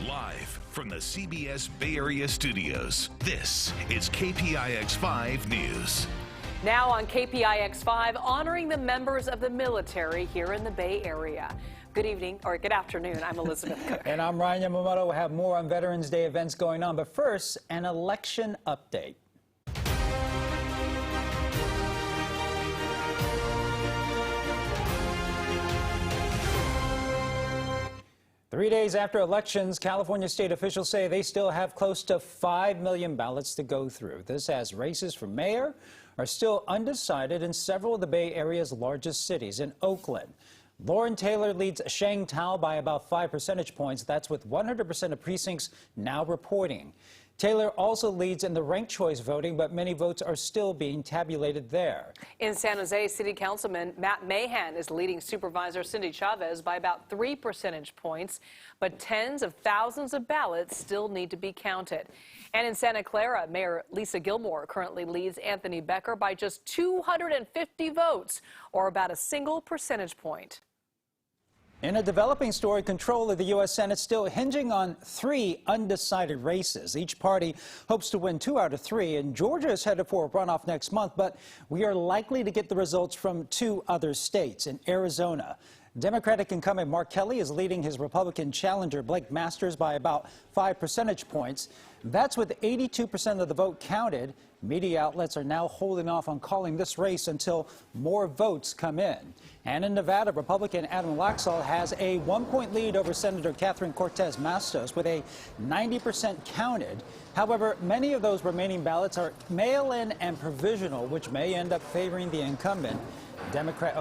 Live from the CBS Bay Area studios, this is KPIX 5 News. Now on KPIX 5, honoring the members of the military here in the Bay Area. Good evening, or good afternoon. I'm Elizabeth Cook. And I'm Ryan Yamamoto. We'll have more on Veterans Day events going on. But first, an election update. Three days after elections, California state officials say they still have close to 5 million ballots to go through. This as races for mayor are still undecided in several of the Bay Area's largest cities. In Oakland, Lauren Taylor leads Sheng Tao by about 5 percentage points. That's with 100% of precincts now reporting. Taylor also leads in the ranked choice voting, but many votes are still being tabulated there. In San Jose, City Councilman Matt Mahan is leading Supervisor Cindy Chavez by about 3 percentage points, but tens of thousands of ballots still need to be counted. And in Santa Clara, Mayor Lisa Gilmore currently leads Anthony Becker by just 250 votes, or about a single percentage point. In a developing story, control of the U.S. Senate still hinging on 3 undecided races. Each party hopes to win 2 out of 3, and Georgia is headed for a runoff next month, but we are likely to get the results from 2 other states. In Arizona, Democratic incumbent Mark Kelly is leading his Republican challenger Blake Masters by about 5 percentage points. That's with 82% of the vote counted. Media outlets are now holding off on calling this race until more votes come in. And in Nevada, Republican Adam Laxalt has a 1-point lead over Senator Catherine Cortez Masto with a 90% counted. However, many of those remaining ballots are mail-in and provisional, which may end up favoring the incumbent Democrat.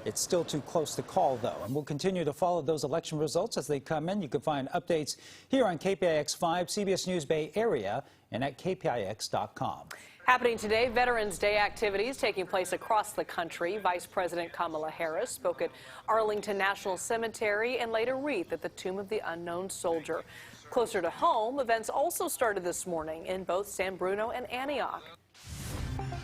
It's still too close to call, though, and we'll continue to follow those election results as they come in. You can find updates here on KPIX 5, CBS News Bay Area, and at KPIX.com. Happening today, Veterans Day activities taking place across the country. Vice President Kamala Harris spoke at Arlington National Cemetery and laid a wreath at the Tomb of the Unknown Soldier. Closer to home, events also started this morning in both San Bruno and Antioch.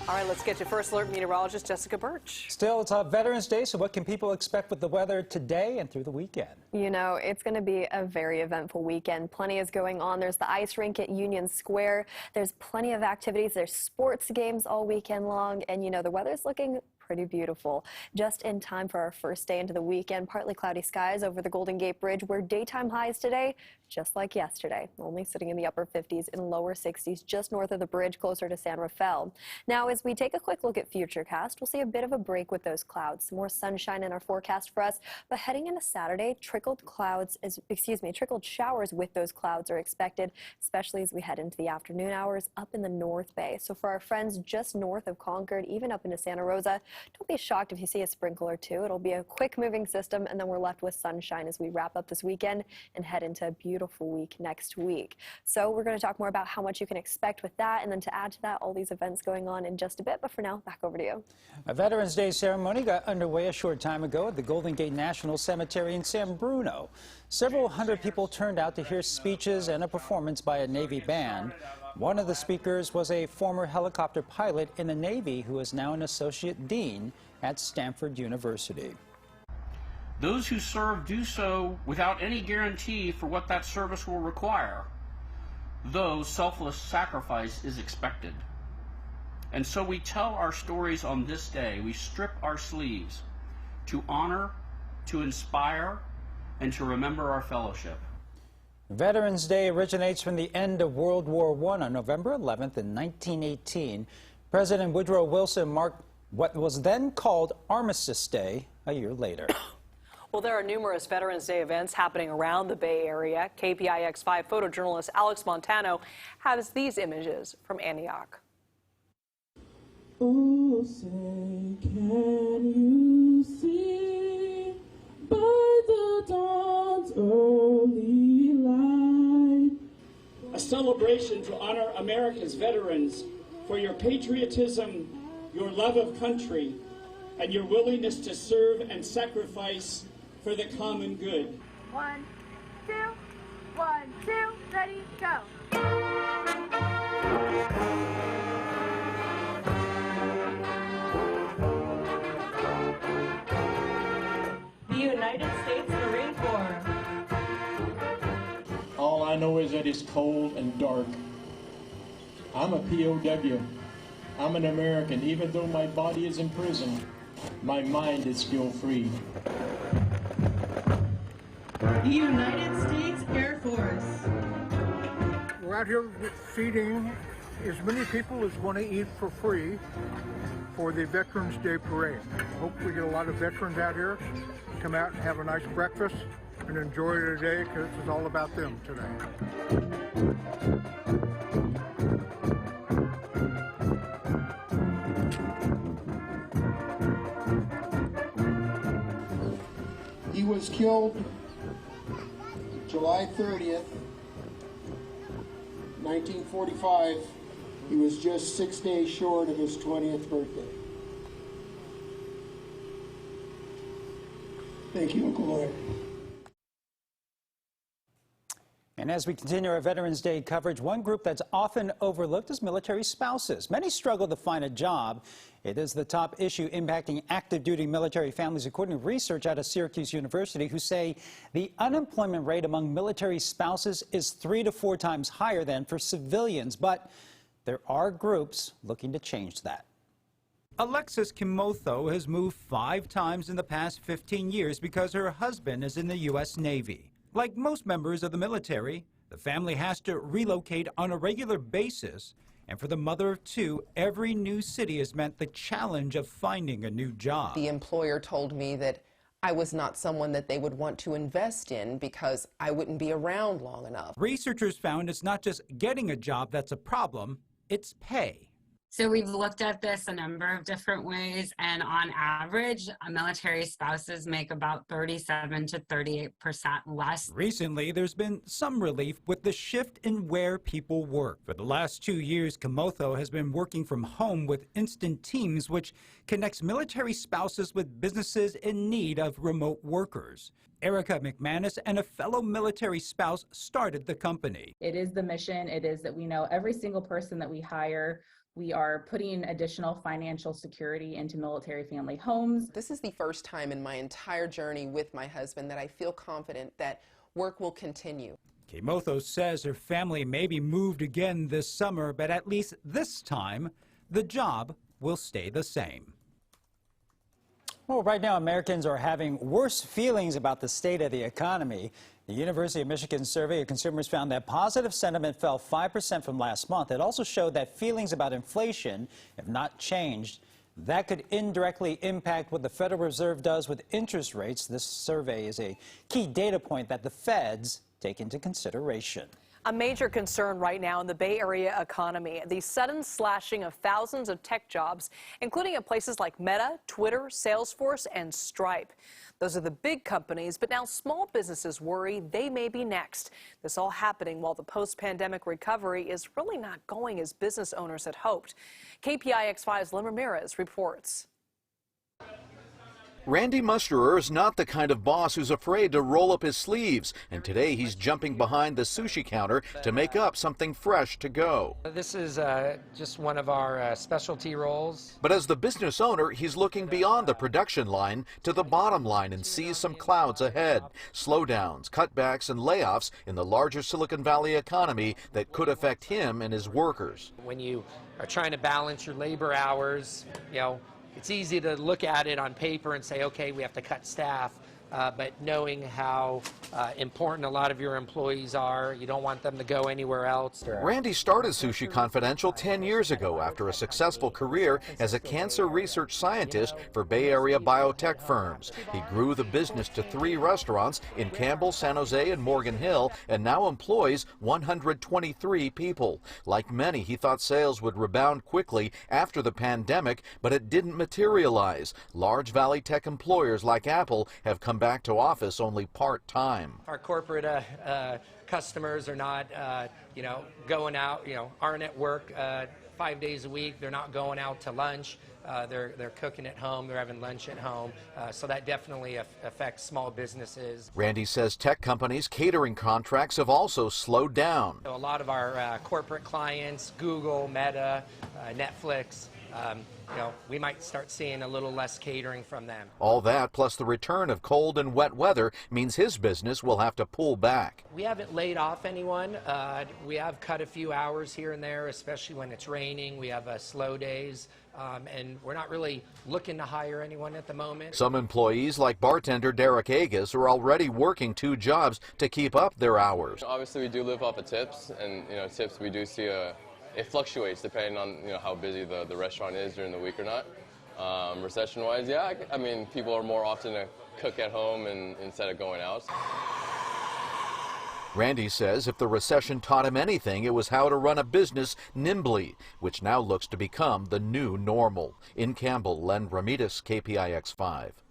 All right, let's get to First Alert meteorologist Jessica Birch. Still, it's Veterans Day, so what can people expect with the weather today and through the weekend? You know, it's going to be a very eventful weekend. Plenty is going on. There's the ice rink at Union Square. There's plenty of activities. There's sports games all weekend long. And, you know, the weather's looking pretty beautiful. Just in time for our first day into the weekend, partly cloudy skies over the Golden Gate Bridge, where daytime highs today, just like yesterday, only sitting in the upper 50s and lower 60s just north of the bridge closer to San Rafael. Now, as we take a quick look at Futurecast, we'll see a bit of a break with those clouds. Some more sunshine in our forecast for us, but heading into Saturday, trickled showers with those clouds are expected, especially as we head into the afternoon hours up in the North Bay. So for our friends just north of Concord, even up into Santa Rosa, don't be shocked if you see a sprinkle or two. It'll be a quick moving system, and then we're left with sunshine as we wrap up this weekend and head into a beautiful week next week. So we're going to talk more about how much you can expect with that, and then to add to that, all these events going on in just a bit. But for now, back over to you. A Veterans Day ceremony got underway a short time ago at the Golden Gate National Cemetery in San Bruno. Several hundred people turned out to hear speeches and a performance by a Navy band. One of the speakers was a former helicopter pilot in the Navy who is now an associate dean at Stanford University. Those who serve do so without any guarantee for what that service will require, though selfless sacrifice is expected. And so we tell our stories on this day. We strip our sleeves to honor, to inspire, and to remember our fellowship. Veterans Day originates from the end of World War I on November 11th in 1918. President Woodrow Wilson marked what was then called Armistice Day a year later. Well, there are numerous Veterans Day events happening around the Bay Area. KPIX 5 photojournalist Alex Montano has these images from Antioch. Oh, say, can you see by the dawn's early light? A celebration to honor America's veterans for your patriotism, your love of country, and your willingness to serve and sacrifice for the common good. 1, 2, 1, 2, ready, go. The United States Marine Corps. I know is that it's cold and dark. I'm a POW. I'm an American. Even though my body is in prison, my mind is still free. The United States Air Force. We're out here feeding as many people as want to eat for free for the Veterans Day Parade. Hope we get a lot of veterans out here, come out and have a nice breakfast and enjoy their day, because this is all about them today. He was killed July 30th, 1945. He was just 6 days short of his 20th birthday. Thank you, Uncle Lloyd. And as we continue our Veterans Day coverage, one group that's often overlooked is military spouses. Many struggle to find a job. It is the top issue impacting active duty military families, according to research out of Syracuse University, who say the unemployment rate among military spouses is 3 to 4 times higher than for civilians. But there are groups looking to change that. Alexis Kimotho has moved 5 times in the past 15 years because her husband is in the U.S. Navy. Like most members of the military, the family has to relocate on a regular basis. And for the mother of 2, every new city has meant the challenge of finding a new job. The employer told me that I was not someone that they would want to invest in because I wouldn't be around long enough. Researchers found it's not just getting a job that's a problem, it's pay. So we've looked at this a number of different ways, and on average, military spouses make about 37 to 38% less. Recently, there's been some relief with the shift in where people work. For the last 2 years, Kimotho has been working from home with Instant Teams, which connects military spouses with businesses in need of remote workers. Erica McManus and a fellow military spouse started the company. It is the mission. It is that we know every single person that we hire, we are putting additional financial security into military family homes. This is the first time in my entire journey with my husband that I feel confident that work will continue. Kimotho says her family may be moved again this summer, but at least this time, the job will stay the same. Well, right now, Americans are having worse feelings about the state of the economy. The University of Michigan survey of consumers found that positive sentiment fell 5% from last month. It also showed that feelings about inflation have not changed. That could indirectly impact what the Federal Reserve does with interest rates. This survey is a key data point that the feds take into consideration. A major concern right now in the Bay Area economy, the sudden slashing of thousands of tech jobs, including at places like Meta, Twitter, Salesforce, and Stripe. Those are the big companies, but now small businesses worry they may be next. This all happening while the post-pandemic recovery is really not going as business owners had hoped. KPIX 5's Lynn Ramirez reports. Randy Musterer is not the kind of boss who's afraid to roll up his sleeves, and today he's jumping behind the sushi counter to make up something fresh to go. This is just one of our specialty rolls. But as the business owner, he's looking beyond the production line to the bottom line and sees some clouds ahead. Slowdowns, cutbacks, and layoffs in the larger Silicon Valley economy that could affect him and his workers. When you are trying to balance your labor hours, it's easy to look at it on paper and say, okay, we have to cut staff, but knowing how important a lot of your employees are, you don't want them to go anywhere else. Randy started Sushi Confidential 10 years ago after a successful career as a cancer research scientist for Bay Area biotech firms. He grew the business to 3 restaurants in Campbell, San Jose, and Morgan Hill, and now employs 123 people. Like many, he thought sales would rebound quickly after the pandemic, but it didn't materialize. Large Valley Tech employers like Apple have come back to office only part-time. Our corporate customers are not, going out, aren't at work 5 days a week. They're not going out to lunch. They're cooking at home. They're having lunch at home. So that definitely affects small businesses. Randy says tech companies' catering contracts have also slowed down. So a lot of our corporate clients, Google, Meta, Netflix, we might start seeing a little less catering from them. All that, plus the return of cold and wet weather, means his business will have to pull back. We haven't laid off anyone. We have cut a few hours here and there, especially when it's raining. We have slow days, and we're not really looking to hire anyone at the moment. Some employees, like bartender Derek Agus, are already working 2 jobs to keep up their hours. Obviously, we do live off of tips, and tips we do see it fluctuates depending on how busy the restaurant is during the week or not. Recession-wise, yeah, I mean, people are more often to cook at home instead of going out. Randy says if the recession taught him anything, it was how to run a business nimbly, which now looks to become the new normal. In Campbell, Len Ramirez, KPIX 5.